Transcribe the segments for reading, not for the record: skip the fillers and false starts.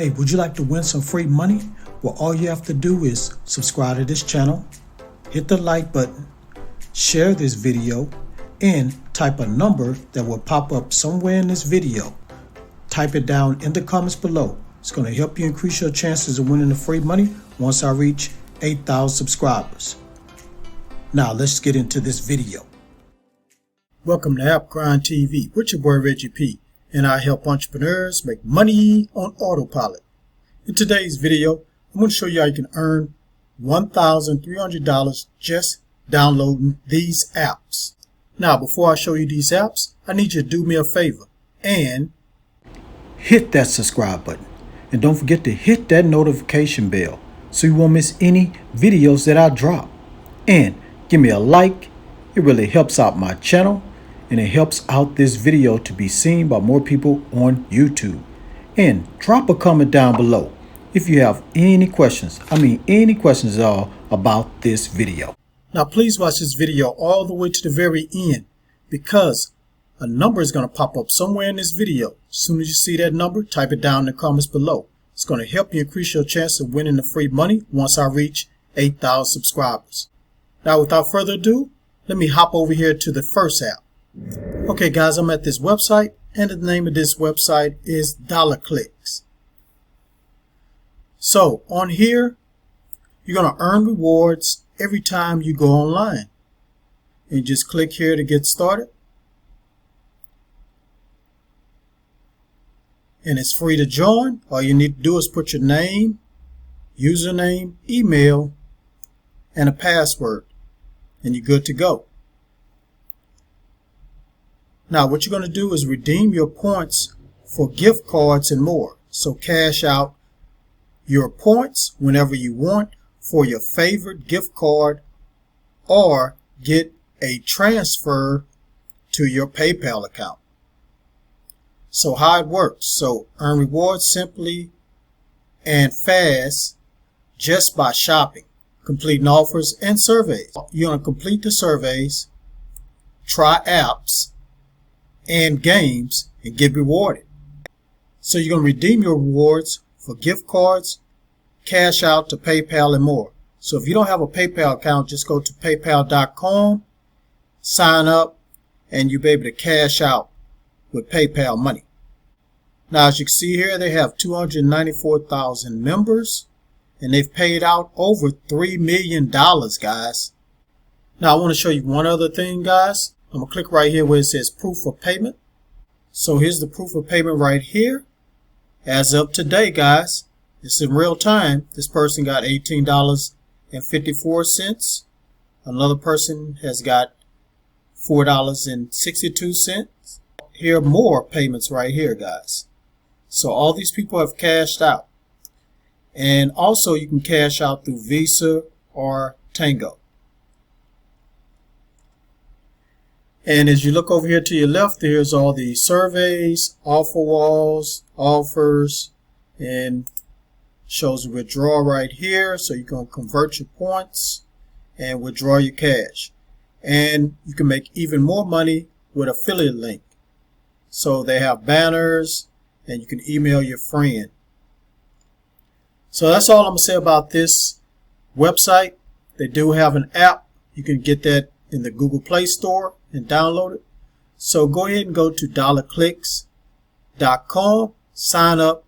Hey, would you like to win some free money? Well, all you have to do is subscribe to this channel, hit the like button, share this video, and type a number that will pop up somewhere in this video. Type it down in the comments below. It's going to help you increase your chances of winning the free money once I reach 8,000 subscribers. Now let's get into this video. Welcome to App Grind TV with your boy Reggie P, and I help entrepreneurs make money on autopilot. In today's video, I'm going to show you how you can earn $1,300 just downloading these apps. Now, before I show you these apps, I need you to do me a favor and hit that subscribe button. And don't forget to hit that notification bell so you won't miss any videos that I drop. And give me a like. It really helps out my channel, and it helps out this video to be seen by more people on YouTube. And drop a comment down below if you have any questions. Any questions at all about this video. Now please watch this video all the way to the very end, because a number is going to pop up somewhere in this video. As soon as you see that number, type it down in the comments below. It's going to help you increase your chance of winning the free money once I reach 8,000 subscribers. Now without further ado, let me hop over here to the first app. Okay guys, I'm at this website, and the name of this website is $clicks. So on here, you're going to earn rewards every time you go online. And just click here to get started. And it's free to join. All you need to do is put your name, username, email, and a password, and you're good to go. Now what you're going to do is redeem your points for gift cards and more. So cash out your points whenever you want for your favorite gift card, or get a transfer to your PayPal account. So how it works: so earn rewards simply and fast just by shopping, completing offers and surveys. You're going to complete the surveys, try apps and games, and get rewarded. So you're going to redeem your rewards for gift cards, cash out to PayPal, and more. So if you don't have a PayPal account, just go to paypal.com, sign up, and you'll be able to cash out with PayPal money. Now as you can see here, they have 294,000 members, and they've paid out over $3 million, guys. Now I want to show you one other thing, guys. I'm going to click right here where it says proof of payment. So here's the proof of payment right here. As of today, guys, it's in real time. This person got $18.54. Another person has got $4.62. Here are more payments right here, guys. So all these people have cashed out. And also you can cash out through Visa or Tango. And as you look over here to your left, there's all the surveys, offer walls, offers, and shows a withdrawal right here. So you can convert your points and withdraw your cash. And you can make even more money with affiliate link. So they have banners, and you can email your friend. So that's all I'm going to say about this website. They do have an app. You can get that in the Google Play Store and download it. So go ahead and go to $clicks.com, sign up,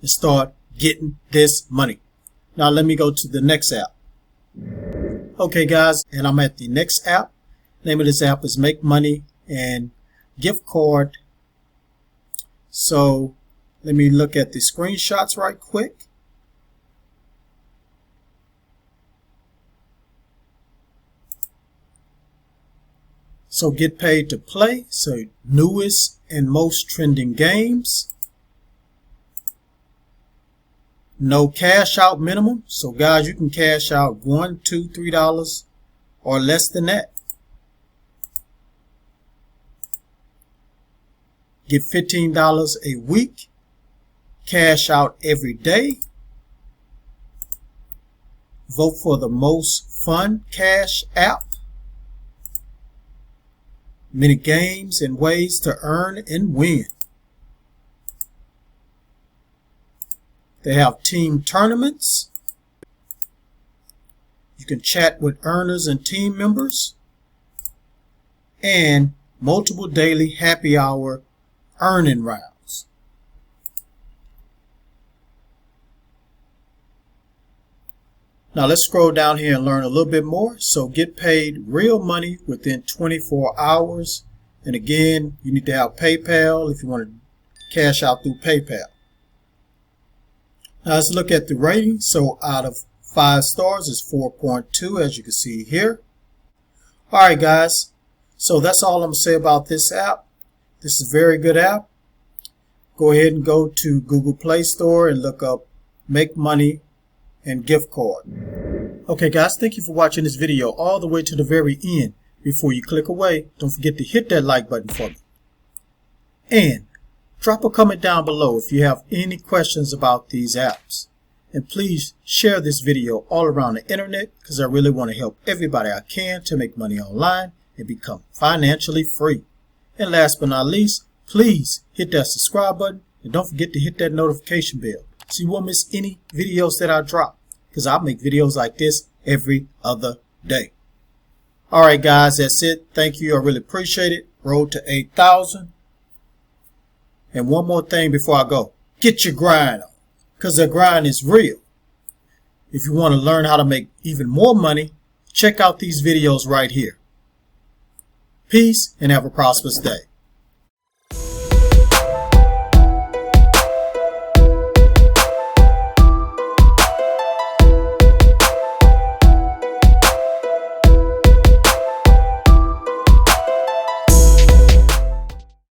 and start getting this money. Now let me go to the next app. Okay guys, and I'm at the next app. Name of this app is Make Money and Gift Card. So let me look at the screenshots right quick. So get paid to play. So newest and most trending games. No cash out minimum. So guys, you can cash out $1, $2, $3 or less than that. Get $15 a week. Cash out every day. Vote for the most fun cash app. Many games and ways to earn and win. They have team tournaments. You can chat with earners and team members. And multiple daily happy hour earning rounds. Now let's scroll down here and learn a little bit more. So get paid real money within 24 hours. And again, you need to have PayPal if you want to cash out through PayPal. Now let's look at the rating. So out of 5 stars is 4.2, as you can see here. Alright guys, so that's all I'm going to say about this app. This is a very good app. Go ahead and go to Google Play Store and look up Make Money and Gift Card. Okay guys, thank you for watching this video all the way to the very end. Before you click away, don't forget to hit that like button for me. And drop a comment down below if you have any questions about these apps. And please share this video all around the internet because I really want to help everybody I can to make money online and become financially free. And last but not least, please hit that subscribe button and don't forget to hit that notification bell so you won't miss any videos that I drop, because I make videos like this every other day. Alright guys, that's it. Thank you. I really appreciate it. Road to 8,000. And one more thing before I go. Get your grind on, because the grind is real. If you want to learn how to make even more money, check out these videos right here. Peace and have a prosperous day.